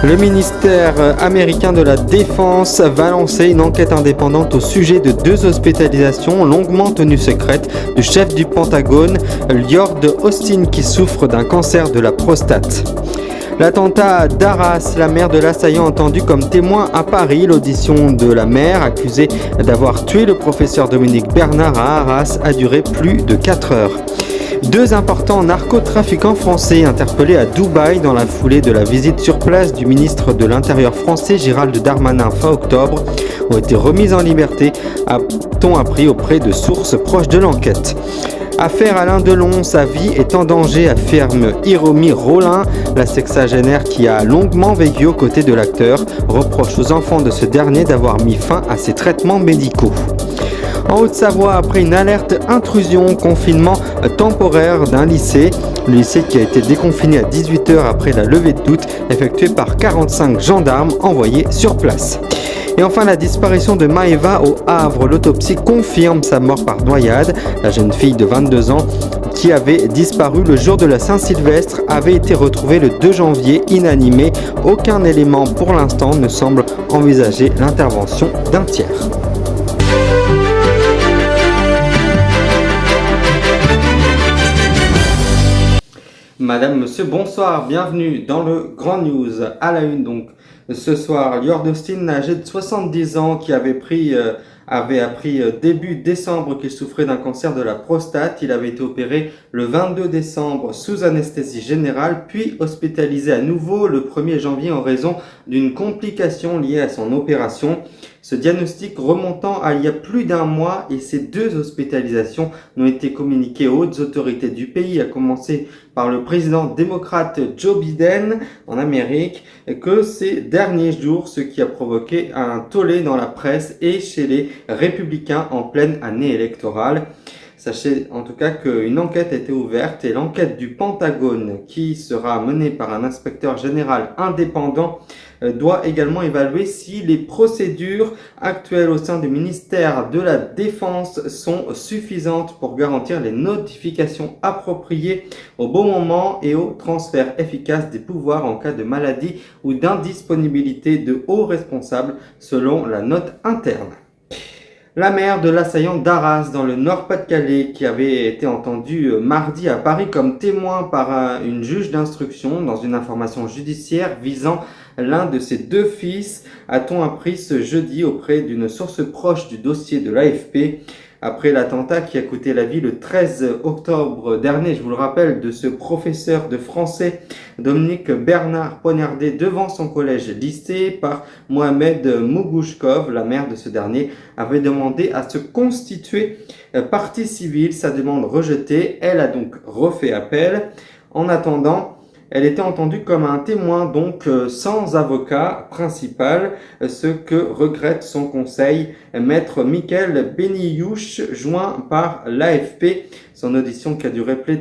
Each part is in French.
Le ministère américain de la Défense va lancer une enquête indépendante au sujet de 2 hospitalisations longuement tenues secrètes du chef du Pentagone, Lloyd Austin, qui souffre d'un cancer de la prostate. L'attentat d'Arras, la mère de l'assaillant entendue comme témoin à Paris. L'audition de la mère, accusée d'avoir tué le professeur Dominique Bernard à Arras, a duré plus de 4 heures. 2 importants narcotrafiquants français interpellés à Dubaï dans la foulée de la visite sur place du ministre de l'Intérieur français Gérald Darmanin fin octobre ont été remis en liberté, a-t-on appris auprès de sources proches de l'enquête. Affaire Alain Delon, sa vie est en danger, affirme Hiromi Rollin. La sexagénaire qui a longuement vécu aux côtés de l'acteur reproche aux enfants de ce dernier d'avoir mis fin à ses traitements médicaux. En Haute-Savoie, après une alerte intrusion, confinement temporaire d'un lycée, le lycée qui a été déconfiné à 18h après la levée de doute effectuée par 45 gendarmes envoyés sur place. Et enfin, la disparition de Maëva au Havre. L'autopsie confirme sa mort par noyade. La jeune fille de 22 ans qui avait disparu le jour de la Saint-Sylvestre avait été retrouvée le 2 janvier inanimée. Aucun élément pour l'instant ne semble envisager l'intervention d'un tiers. Madame, monsieur, bonsoir, bienvenue dans le Grand News. À la une donc, ce soir, Lloyd Austin, âgé de 70 ans, qui avait appris début décembre qu'il souffrait d'un cancer de la prostate. Il avait été opéré le 22 décembre sous anesthésie générale, puis hospitalisé à nouveau le 1er janvier en raison d'une complication liée à son opération. Ce diagnostic remontant à il y a plus d'1 mois, et ces 2 hospitalisations n'ont été communiquées aux hautes autorités du pays, à commencer par le président démocrate Joe Biden en Amérique, que ces derniers jours, ce qui a provoqué un tollé dans la presse et chez les républicains en pleine année électorale. Sachez en tout cas qu'une enquête a été ouverte, et l'enquête du Pentagone, qui sera menée par un inspecteur général indépendant, doit également évaluer si les procédures actuelles au sein du ministère de la Défense sont suffisantes pour garantir les notifications appropriées au bon moment et au transfert efficace des pouvoirs en cas de maladie ou d'indisponibilité de hauts responsables, selon la note interne. La mère de l'assaillant d'Arras dans le Nord-Pas-de-Calais, qui avait été entendue mardi à Paris comme témoin par une juge d'instruction dans une information judiciaire visant l'un de ses 2 fils, a-t-on appris ce jeudi auprès d'une source proche du dossier de l'AFP. Après l'attentat qui a coûté la vie le 13 octobre dernier, je vous le rappelle, de ce professeur de français, Dominique Bernard, poignardé devant son collège-lycée par Mohamed Mougouchkov, la mère de ce dernier, avait demandé à se constituer partie civile. Sa demande rejetée, elle a donc refait appel. En attendant, elle était entendue comme un témoin, donc sans avocat principal, ce que regrette son conseil, maître Michael Beniyouch, joint par l'AFP. Son audition, qui a duré près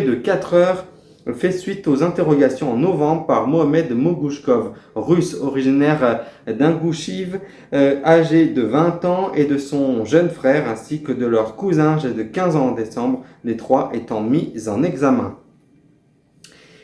de 4 heures, fait suite aux interrogations en novembre par Mohamed Mougouchkov, russe originaire d'Ingouchiv, âgé de 20 ans, et de son jeune frère, ainsi que de leur cousin âgé de 15 ans en décembre, les 3 étant mis en examen.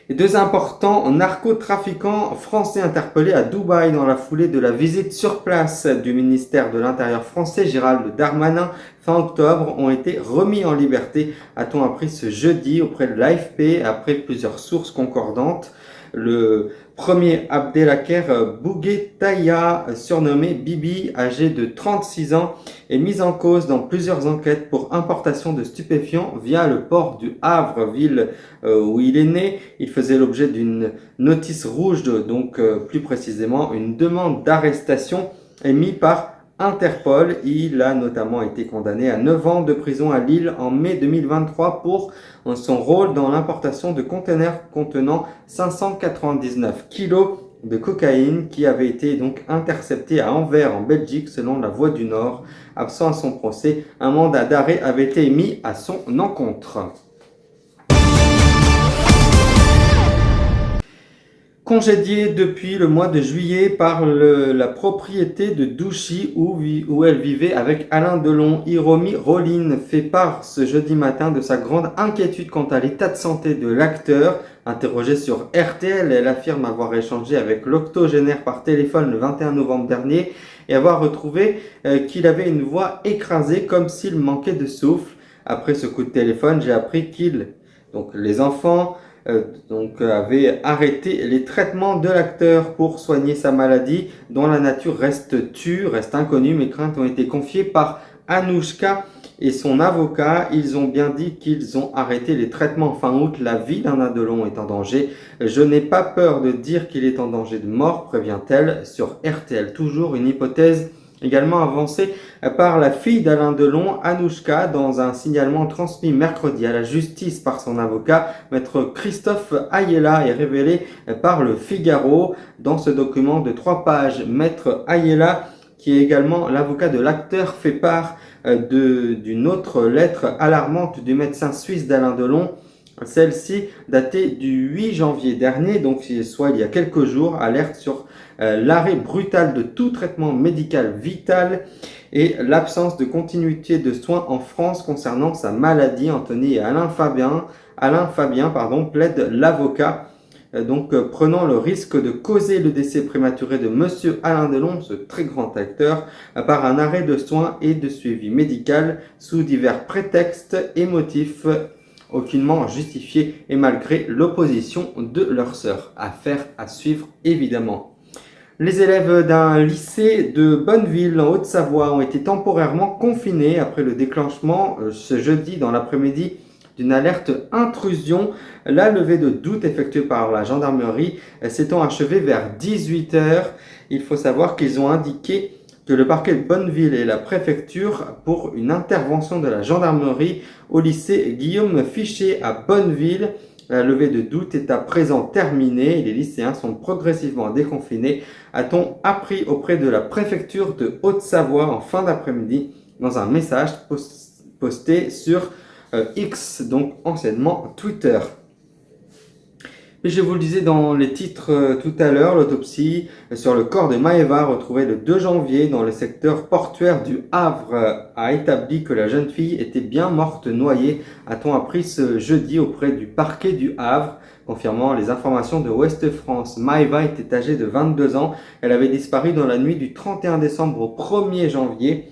Et 2 importants narcotrafiquants français interpellés à Dubaï dans la foulée de la visite sur place du ministère de l'Intérieur français, Gérald Darmanin, fin octobre, ont été remis en liberté, a-t-on appris ce jeudi auprès de l'AFP, après plusieurs sources concordantes. Le premier Abdelkader Bouguetaïa, surnommé Bibi, âgé de 36 ans, est mis en cause dans plusieurs enquêtes pour importation de stupéfiants via le port du Havre, ville où il est né. Il faisait l'objet d'une notice rouge, donc plus précisément une demande d'arrestation émise par Interpol. Il a notamment été condamné à 9 ans de prison à Lille en mai 2023 pour son rôle dans l'importation de conteneurs contenant 599 kilos de cocaïne qui avait été donc intercepté à Anvers en Belgique selon la Voix du Nord. Absent à son procès, un mandat d'arrêt avait été émis à son encontre. Congédiée depuis le mois de juillet par la propriété de Douchy où elle vivait avec Alain Delon, Hiromi Rollin fait part ce jeudi matin de sa grande inquiétude quant à l'état de santé de l'acteur. Interrogée sur RTL, elle affirme avoir échangé avec l'octogénaire par téléphone le 21 novembre dernier et avoir retrouvé qu'il avait une voix écrasée comme s'il manquait de souffle. Après ce coup de téléphone, j'ai appris les enfants avait arrêté les traitements de l'acteur pour soigner sa maladie dont la nature reste inconnue. Mes craintes ont été confiées par Anouchka et son avocat. Ils ont bien dit qu'ils ont arrêté les traitements fin août. La vie d'Alain Delon est en danger. Je n'ai pas peur de dire qu'il est en danger de mort, prévient-elle sur RTL. Toujours une hypothèse également avancée par la fille d'Alain Delon, Anouchka, dans un signalement transmis mercredi à la justice par son avocat, maître Christophe Ayella, est révélé par le Figaro. Dans ce document de 3 pages, maître Ayella, qui est également l'avocat de l'acteur, fait part d'une autre lettre alarmante du médecin suisse d'Alain Delon. Celle-ci, datée du 8 janvier dernier, donc soit il y a quelques jours, alerte sur l'arrêt brutal de tout traitement médical vital et l'absence de continuité de soins en France concernant sa maladie. Anthony et Alain Fabien plaident l'avocat, prenant le risque de causer le décès prématuré de monsieur Alain Delon, ce très grand acteur, par un arrêt de soins et de suivi médical sous divers prétextes et motifs aucunement justifiés et malgré l'opposition de leur sœur. Affaire à suivre évidemment. Les élèves d'un lycée de Bonneville en Haute-Savoie ont été temporairement confinés après le déclenchement ce jeudi dans l'après-midi d'une alerte intrusion. La levée de doute effectuée par la gendarmerie s'étant achevée vers 18h. Il faut savoir qu'ils ont indiqué que le parquet de Bonneville et la préfecture pour une intervention de la gendarmerie au lycée Guillaume Fichet à Bonneville. La levée de doute est à présent terminée et les lycéens sont progressivement déconfinés, a-t-on appris auprès de la préfecture de Haute-Savoie en fin d'après-midi dans un message posté sur X, donc anciennement Twitter. Et je vous le disais dans les titres tout à l'heure, l'autopsie sur le corps de Maëva retrouvée le 2 janvier dans le secteur portuaire du Havre a établi que la jeune fille était bien morte noyée, a-t-on appris ce jeudi auprès du parquet du Havre, confirmant les informations de Ouest France. Maëva était âgée de 22 ans, elle avait disparu dans la nuit du 31 décembre au 1er janvier.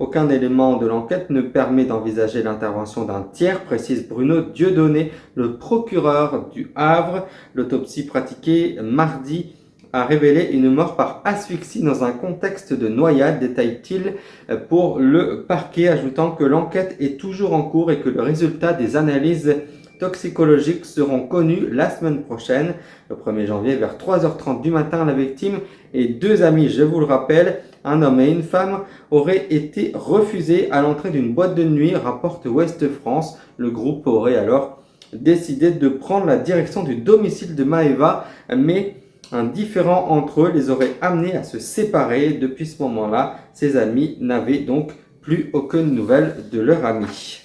Aucun élément de l'enquête ne permet d'envisager l'intervention d'un tiers, précise Bruno Dieudonné, le procureur du Havre. L'autopsie pratiquée mardi a révélé une mort par asphyxie dans un contexte de noyade, détaille-t-il pour le parquet, ajoutant que l'enquête est toujours en cours et que le résultat des analyses toxicologiques seront connus la semaine prochaine. Le 1er janvier, vers 3h30 du matin, la victime et 2 amis, je vous le rappelle, un homme et une femme, auraient été refusés à l'entrée d'une boîte de nuit, rapporte Ouest France. Le groupe aurait alors décidé de prendre la direction du domicile de Maëva, mais un différend entre eux les aurait amenés à se séparer. Depuis ce moment-là, ses amis n'avaient donc plus aucune nouvelle de leur ami.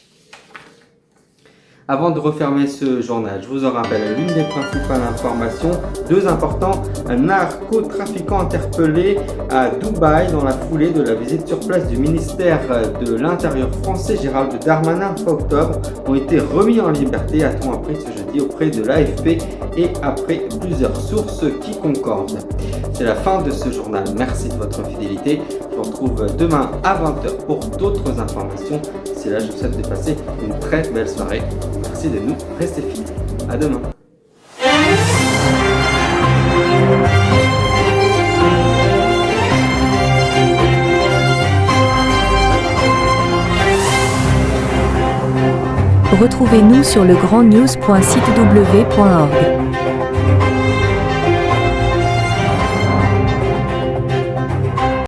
Avant de refermer ce journal, je vous en rappelle l'une des principales informations. 2 importants narcotrafiquants interpellés à Dubaï dans la foulée de la visite sur place du ministère de l'Intérieur français Gérald Darmanin fin octobre ont été remis en liberté, a-t-on appris ce jeudi auprès de l'AFP et après plusieurs sources qui concordent. C'est la fin de ce journal. Merci de votre fidélité. Je vous retrouve demain à 20h pour d'autres informations. D'ici là, je vous souhaite de passer une très belle soirée. Merci de nous rester fidèles. À demain. Retrouvez-nous sur legrandnews.sitew.org.